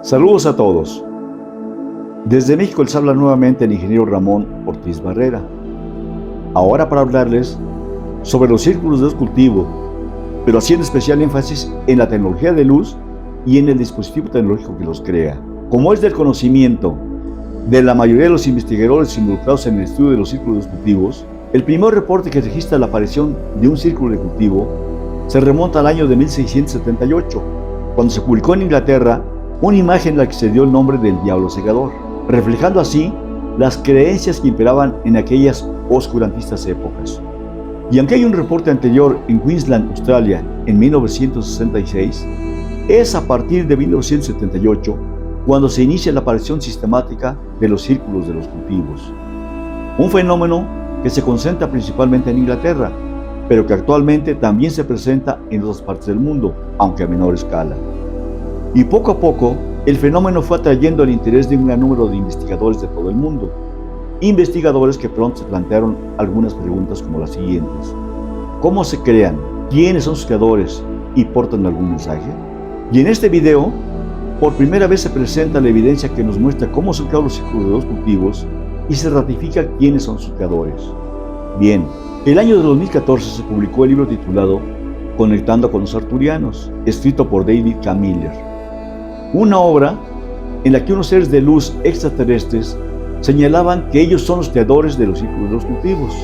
Saludos a todos. Desde México les habla nuevamente el ingeniero Ramón Ortiz Barrera. Ahora para hablarles sobre los círculos de luz cultivo, pero haciendo especial énfasis en la tecnología de luz y en el dispositivo tecnológico que los crea. Como es del conocimiento de la mayoría de los investigadores involucrados en el estudio de los círculos de luz cultivos, el primer reporte que registra la aparición de un círculo de cultivo se remonta al año de 1678, cuando se publicó en Inglaterra una imagen en la que se dio el nombre del diablo segador, reflejando así las creencias que imperaban en aquellas oscurantistas épocas. Y aunque hay un reporte anterior en Queensland, Australia, en 1966, es a partir de 1978 cuando se inicia la aparición sistemática de los círculos de los cultivos. Un fenómeno que se concentra principalmente en Inglaterra, pero que actualmente también se presenta en otras partes del mundo, aunque a menor escala. Y poco a poco, el fenómeno fue atrayendo el interés de un gran número de investigadores de todo el mundo. Investigadores que pronto se plantearon algunas preguntas como las siguientes. ¿Cómo se crean? ¿Quiénes son sus creadores? ¿Y portan algún mensaje? Y en este video, por primera vez se presenta la evidencia que nos muestra cómo son creados los círculos de los cultivos y se ratifica quiénes son sus creadores. Bien, el año de 2014 se publicó el libro titulado Conectando con los Arturianos, escrito por David K. Miller. Una obra en la que unos seres de luz extraterrestres señalaban que ellos son los creadores de los círculos de los cultivos.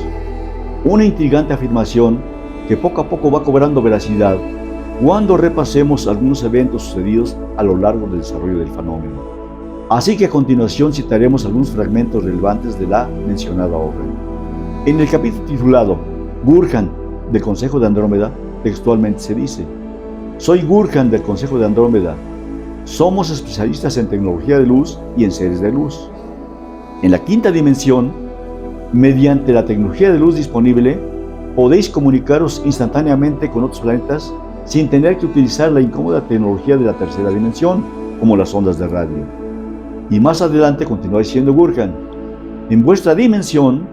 Una intrigante afirmación que poco a poco va cobrando veracidad cuando repasemos algunos eventos sucedidos a lo largo del desarrollo del fenómeno. Así que a continuación citaremos algunos fragmentos relevantes de la mencionada obra. En el capítulo titulado Gurkhan del Consejo de Andrómeda, textualmente se dice: Soy Gurkhan del Consejo de Andrómeda. Somos especialistas en tecnología de luz y en seres de luz. En la quinta dimensión, mediante la tecnología de luz disponible, podéis comunicaros instantáneamente con otros planetas sin tener que utilizar la incómoda tecnología de la tercera dimensión, como las ondas de radio. Y más adelante continúa diciendo Gurkhan: en vuestra dimensión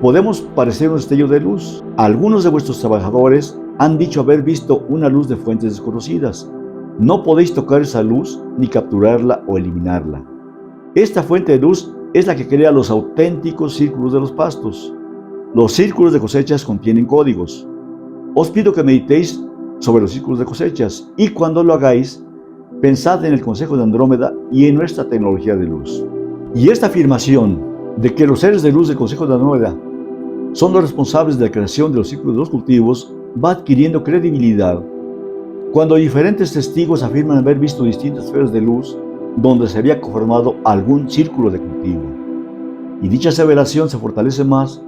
podemos parecer un destello de luz. Algunos de vuestros trabajadores han dicho haber visto una luz de fuentes desconocidas. No podéis tocar esa luz ni capturarla o eliminarla. Esta fuente de luz es la que crea los auténticos círculos de los pastos. Los círculos de cosechas contienen códigos. Os pido que meditéis sobre los círculos de cosechas y cuando lo hagáis, pensad en el Consejo de Andrómeda y en nuestra tecnología de luz. Y esta afirmación de que los seres de luz del Consejo de Andrómeda son los responsables de la creación de los círculos de los cultivos va adquiriendo credibilidad cuando diferentes testigos afirman haber visto distintas esferas de luz donde se había conformado algún círculo de cultivo. Y dicha aseveración se fortalece más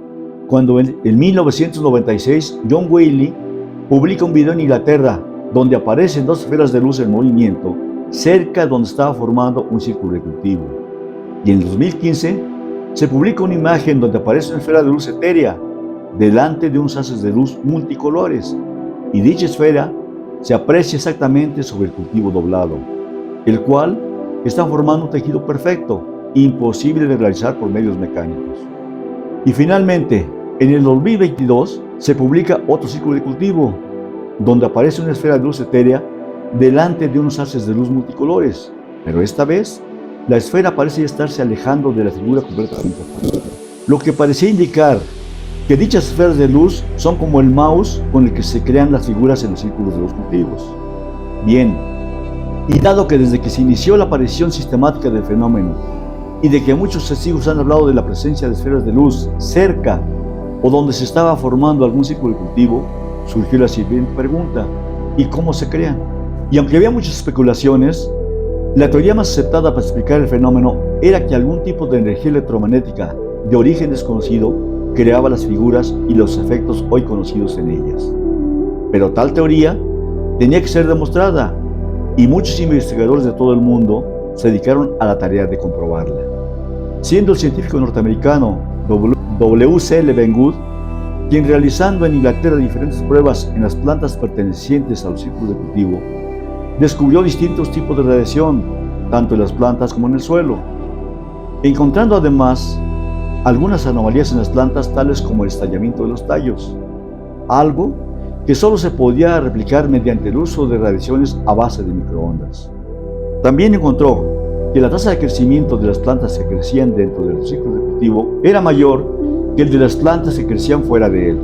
cuando en 1996 John Whaley publica un video en Inglaterra donde aparecen dos esferas de luz en movimiento cerca donde estaba formando un círculo de cultivo. Y en el 2015 se publica una imagen donde aparece una esfera de luz etérea delante de unos haces de luz multicolores, y dicha esfera se aprecia exactamente sobre el cultivo doblado, el cual está formando un tejido perfecto, imposible de realizar por medios mecánicos. Y finalmente, en el 2022 se publica otro círculo de cultivo, donde aparece una esfera de luz etérea delante de unos haces de luz multicolores, pero esta vez la esfera parece estarse alejando de la figura completamente, lo que parecía indicar que dichas esferas de luz son como el mouse con el que se crean las figuras en los círculos de los cultivos. Bien, y dado que desde que se inició la aparición sistemática del fenómeno y de que muchos testigos han hablado de la presencia de esferas de luz cerca o donde se estaba formando algún círculo de cultivo, surgió la siguiente pregunta: ¿y cómo se crean? Y aunque había muchas especulaciones, la teoría más aceptada para explicar el fenómeno era que algún tipo de energía electromagnética de origen desconocido creaba las figuras y los efectos hoy conocidos en ellas. Pero tal teoría tenía que ser demostrada, y muchos investigadores de todo el mundo se dedicaron a la tarea de comprobarla. Siendo el científico norteamericano W.C. Levengood quien, realizando en Inglaterra diferentes pruebas en las plantas pertenecientes a los círculos de cultivo, descubrió distintos tipos de radiación, tanto en las plantas como en el suelo, encontrando además algunas anomalías en las plantas, tales como el estallamiento de los tallos, algo que solo se podía replicar mediante el uso de radiaciones a base de microondas. También encontró que la tasa de crecimiento de las plantas que crecían dentro de los ciclos de cultivo era mayor que el de las plantas que crecían fuera de él.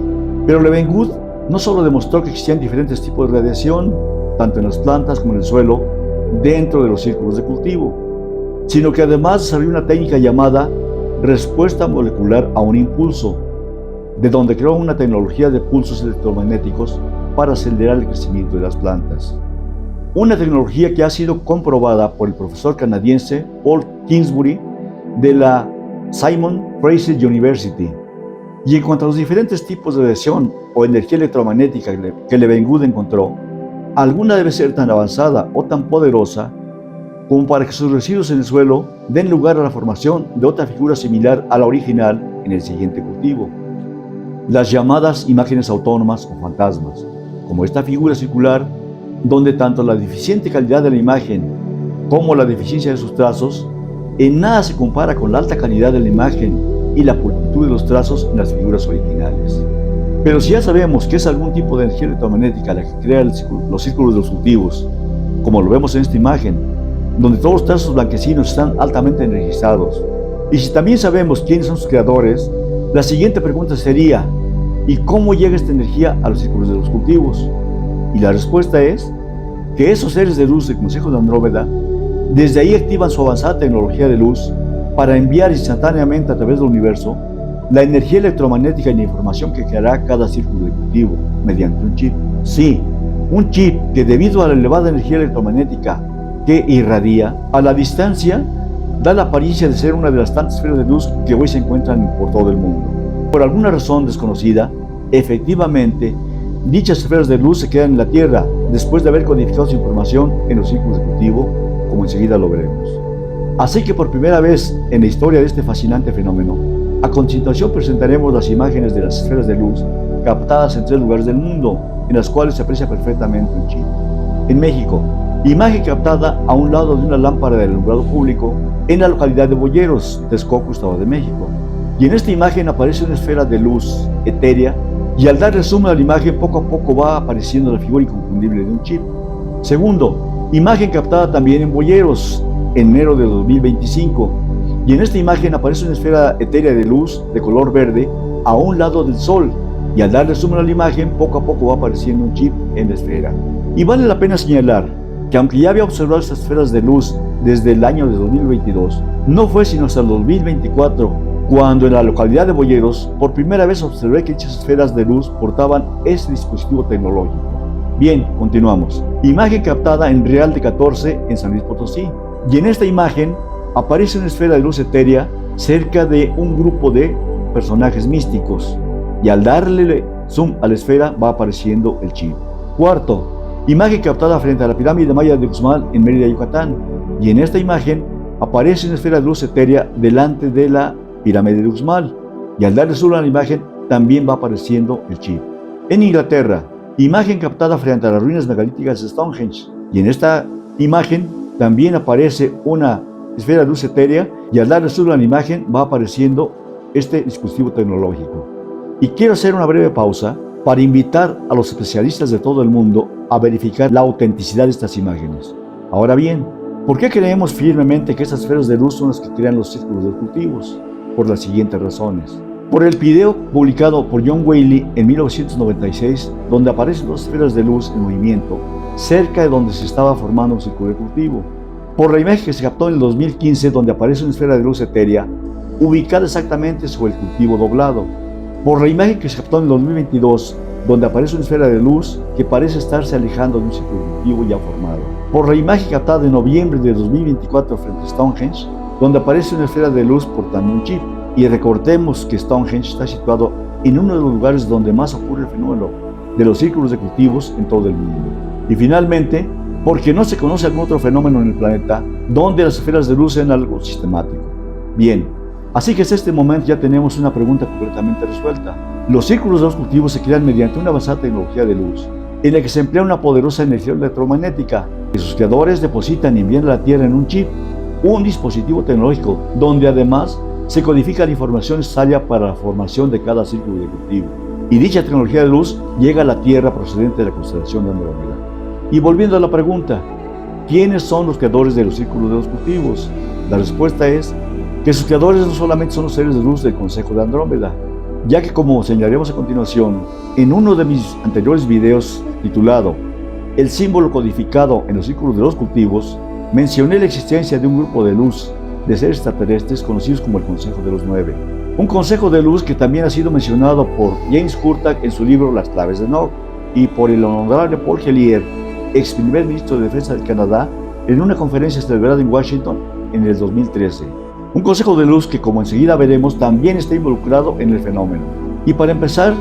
Pero Leeuwenhoek no solo demostró que existían diferentes tipos de radiación, tanto en las plantas como en el suelo, dentro de los círculos de cultivo, sino que además desarrolló una técnica llamada respuesta molecular a un impulso, de donde creó una tecnología de pulsos electromagnéticos para acelerar el crecimiento de las plantas. Una tecnología que ha sido comprobada por el profesor canadiense Paul Kingsbury de la Simon Fraser University. Y en cuanto a los diferentes tipos de radiación o energía electromagnética que Leeuwenhoek encontró, alguna debe ser tan avanzada o tan poderosa como para que sus residuos en el suelo den lugar a la formación de otra figura similar a la original en el siguiente cultivo. Las llamadas imágenes autónomas o fantasmas, como esta figura circular, donde tanto la deficiente calidad de la imagen como la deficiencia de sus trazos en nada se compara con la alta calidad de la imagen y la pulcritud de los trazos en las figuras originales. Pero si ya sabemos que es algún tipo de energía electromagnética la que crea los círculos de los cultivos, como lo vemos en esta imagen, donde todos los trazos blanquecinos están altamente energizados, y si también sabemos quiénes son sus creadores, la siguiente pregunta sería: ¿y cómo llega esta energía a los círculos de los cultivos? Y la respuesta es que esos seres de luz del Consejo de Andrómeda desde ahí activan su avanzada tecnología de luz para enviar instantáneamente a través del universo la energía electromagnética y la información que creará cada círculo de cultivo mediante un chip. Sí, un chip que, debido a la elevada energía electromagnética que irradia, a la distancia da la apariencia de ser una de las tantas esferas de luz que hoy se encuentran por todo el mundo. Por alguna razón desconocida, efectivamente, dichas esferas de luz se quedan en la Tierra después de haber codificado su información en los círculos de cultivo, como enseguida lo veremos. Así que por primera vez en la historia de este fascinante fenómeno, a continuación presentaremos las imágenes de las esferas de luz captadas en 3 lugares del mundo, en las cuales se aprecia perfectamente un chip. En México, imagen captada a un lado de una lámpara del alumbrado público en la localidad de Boyeros, Texcoco, Estado de México. Y en esta imagen aparece una esfera de luz etérea, y al darle zoom a la imagen poco a poco va apareciendo la figura inconfundible de un chip. Segundo, imagen captada también en Boyeros, en enero de 2025, y en esta imagen aparece una esfera etérea de luz de color verde a un lado del Sol, y al darle zoom a la imagen poco a poco va apareciendo un chip en la esfera. Y vale la pena señalar que aunque ya había observado estas esferas de luz desde el año de 2022, no fue sino hasta el 2024 cuando en la localidad de Boyeros por primera vez observé que dichas esferas de luz portaban este dispositivo tecnológico. Bien, continuamos. Imagen captada en Real de 14 en San Luis Potosí. Y en esta imagen aparece una esfera de luz etérea cerca de un grupo de personajes místicos. Y al darle zoom a la esfera va apareciendo el chip. Cuarto, imagen captada frente a la pirámide maya de Uxmal en Mérida, Yucatán. Y en esta imagen aparece una esfera de luz etérea delante de la pirámide de Uxmal, y al darle zoom a la imagen también va apareciendo el chip. En Inglaterra, imagen captada frente a las ruinas megalíticas de Stonehenge, y en esta imagen también aparece una esfera de luz etérea, y al darle zoom a la imagen va apareciendo este dispositivo tecnológico. Y quiero hacer una breve pausa para invitar a los especialistas de todo el mundo a verificar la autenticidad de estas imágenes. Ahora bien, ¿por qué creemos firmemente que estas esferas de luz son las que crean los círculos de cultivos? Por las siguientes razones. Por el video publicado por John Whaley en 1996, donde aparecen 2 esferas de luz en movimiento cerca de donde se estaba formando un círculo de cultivo. Por la imagen que se captó en el 2015, donde aparece una esfera de luz etérea ubicada exactamente sobre el cultivo doblado. Por la imagen que se captó en el 2022, donde aparece una esfera de luz que parece estarse alejando de un círculo de cultivo ya formado. Por la imagen captada en noviembre de 2024 frente a Stonehenge, donde aparece una esfera de luz portando un chip. Y recordemos que Stonehenge está situado en uno de los lugares donde más ocurre el fenómeno de los círculos de cultivos en todo el mundo. Y finalmente, porque no se conoce algún otro fenómeno en el planeta donde las esferas de luz sean algo sistemático. Bien, así que hasta este momento ya tenemos una pregunta completamente resuelta. Los círculos de los cultivos se crean mediante una avanzada tecnología de luz, en la que se emplea una poderosa energía electromagnética, que sus creadores depositan y envían a la Tierra en un chip, un dispositivo tecnológico, donde además se codifica la información necesaria para la formación de cada círculo de cultivo. Y dicha tecnología de luz llega a la Tierra procedente de la constelación de Andrómeda. Y volviendo a la pregunta, ¿Quiénes son los creadores de los círculos de los cultivos? La respuesta es que sus creadores no solamente son los seres de luz del Consejo de Andrómeda, ya que, como señalaremos a continuación, en uno de mis anteriores videos titulado El símbolo codificado en los círculos de los cultivos, mencioné la existencia de un grupo de luz de seres extraterrestres conocidos como el Consejo de los Nueve. Un consejo de luz que también ha sido mencionado por James Curtak en su libro Las claves de Nog y por el honorable Paul Hellyer, ex primer ministro de Defensa del Canadá, en una conferencia celebrada en Washington en el 2013. Un consejo de luz que, como enseguida veremos, también está involucrado en el fenómeno. Y para empezar,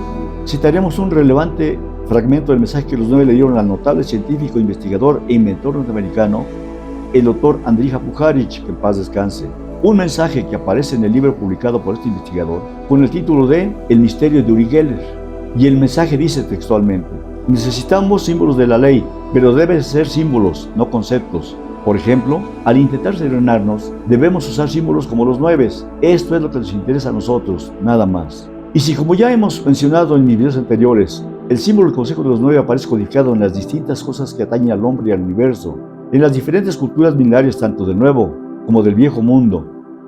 citaremos un relevante fragmento del mensaje que los nueve le dieron al notable científico, investigador e inventor norteamericano, el doctor Andrija Puharich, que en paz descanse. Un mensaje que aparece en el libro publicado por este investigador con el título de El misterio de Uri Geller. Y el mensaje dice textualmente: necesitamos símbolos de la ley, pero deben ser símbolos, no conceptos. Por ejemplo, al intentar serenarnos, debemos usar símbolos como los nueves. Esto es lo que nos interesa a nosotros, nada más. Y si, como ya hemos mencionado en mis videos anteriores, el símbolo del Consejo de los Nueve aparece codificado en las distintas cosas que atañen al hombre y al universo, en las diferentes culturas milenarias tanto del Nuevo como del Viejo Mundo,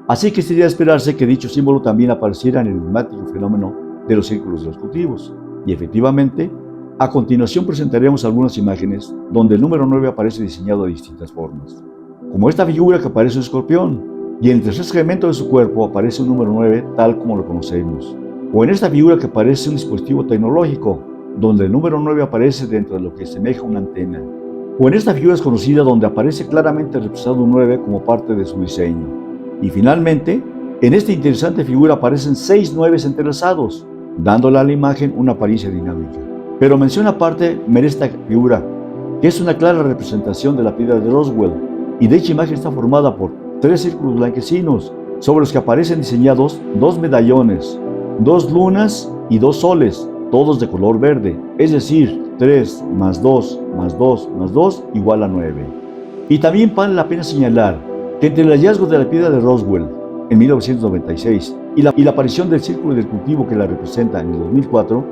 así que sería de esperarse que dicho símbolo también apareciera en el enigmático fenómeno de los círculos de los cultivos. Y efectivamente, a continuación presentaremos algunas imágenes donde el número 9 aparece diseñado de distintas formas, como esta figura que aparece un escorpión, y en el tercer segmento de su cuerpo aparece un número 9 tal como lo conocemos, o en esta figura que aparece un dispositivo tecnológico, donde el número 9 aparece dentro de lo que semeja una antena, o en esta figura desconocida donde aparece claramente representado un 9 como parte de su diseño. Y finalmente, en esta interesante figura aparecen 6 nueves entrelazados, dándole a la imagen una apariencia dinámica. Pero mención aparte merece esta figura, que es una clara representación de la piedra de Roswell, y dicha imagen está formada por 3 círculos blanquecinos, sobre los que aparecen diseñados 2 medallones, 2 lunas y 2 soles, todos de color verde, es decir, 3 más 2 más 2 más 2 igual a 9. Y también vale la pena señalar que entre el hallazgo de la piedra de Roswell en 1996 y la aparición del círculo del cultivo que la representa en el 2004,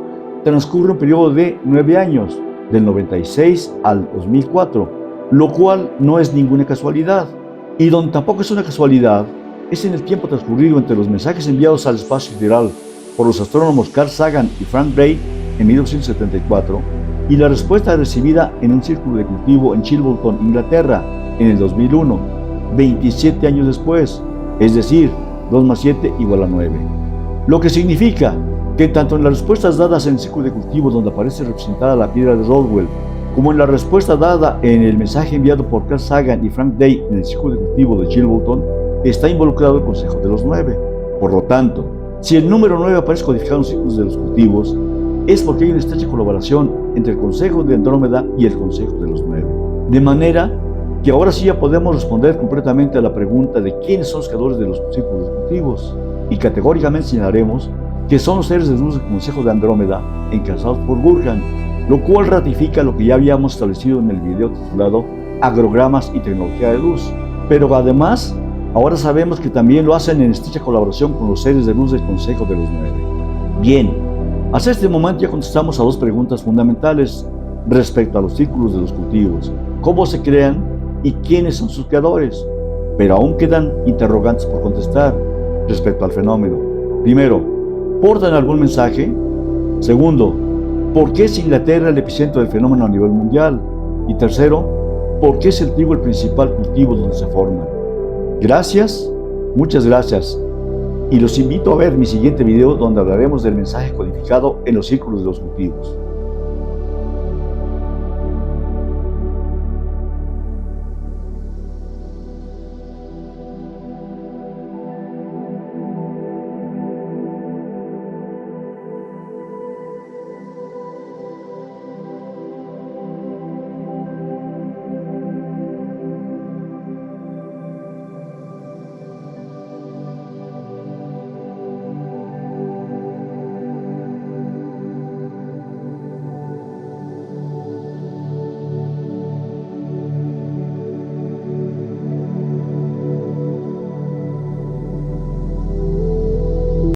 transcurre un periodo de 9 años, del 96 al 2004, lo cual no es ninguna casualidad. Y donde tampoco es una casualidad, es en el tiempo transcurrido entre los mensajes enviados al espacio sideral por los astrónomos Carl Sagan y Frank Drake en 1974 y la respuesta recibida en un círculo de cultivo en Chilbolton, Inglaterra, en el 2001, 27 años después, es decir, 2 más 7 igual a 9. Lo que significa que tanto en las respuestas dadas en el círculo de cultivo donde aparece representada la piedra de Roswell, como en la respuesta dada en el mensaje enviado por Carl Sagan y Frank Drake en el círculo de cultivo de Chilbolton, está involucrado el Consejo de los Nueve. Por lo tanto, si el número 9 aparece codificado en los círculos de los cultivos, es porque hay una estrecha colaboración entre el Consejo de Andrómeda y el Consejo de los Nueve. De manera que ahora sí ya podemos responder completamente a la pregunta de quiénes son los creadores de los círculos de cultivos, y categóricamente señalaremos que son los seres de luz del Consejo de Andrómeda encabezados por Gurkhan, lo cual ratifica lo que ya habíamos establecido en el video titulado Agrogramas y Tecnología de Luz. Pero además, ahora sabemos que también lo hacen en estrecha colaboración con los seres de luz del Consejo de los Nueve. Bien, hasta este momento ya contestamos a 2 preguntas fundamentales respecto a los círculos de los cultivos: cómo se crean y quiénes son sus creadores. Pero aún quedan interrogantes por contestar respecto al fenómeno. Primero, ¿portan algún mensaje? Segundo, ¿por qué es Inglaterra el epicentro del fenómeno a nivel mundial? Y tercero, ¿por qué es el trigo el principal cultivo donde se forma? Gracias, muchas gracias. Y los invito a ver mi siguiente video donde hablaremos del mensaje codificado en los círculos de los cultivos.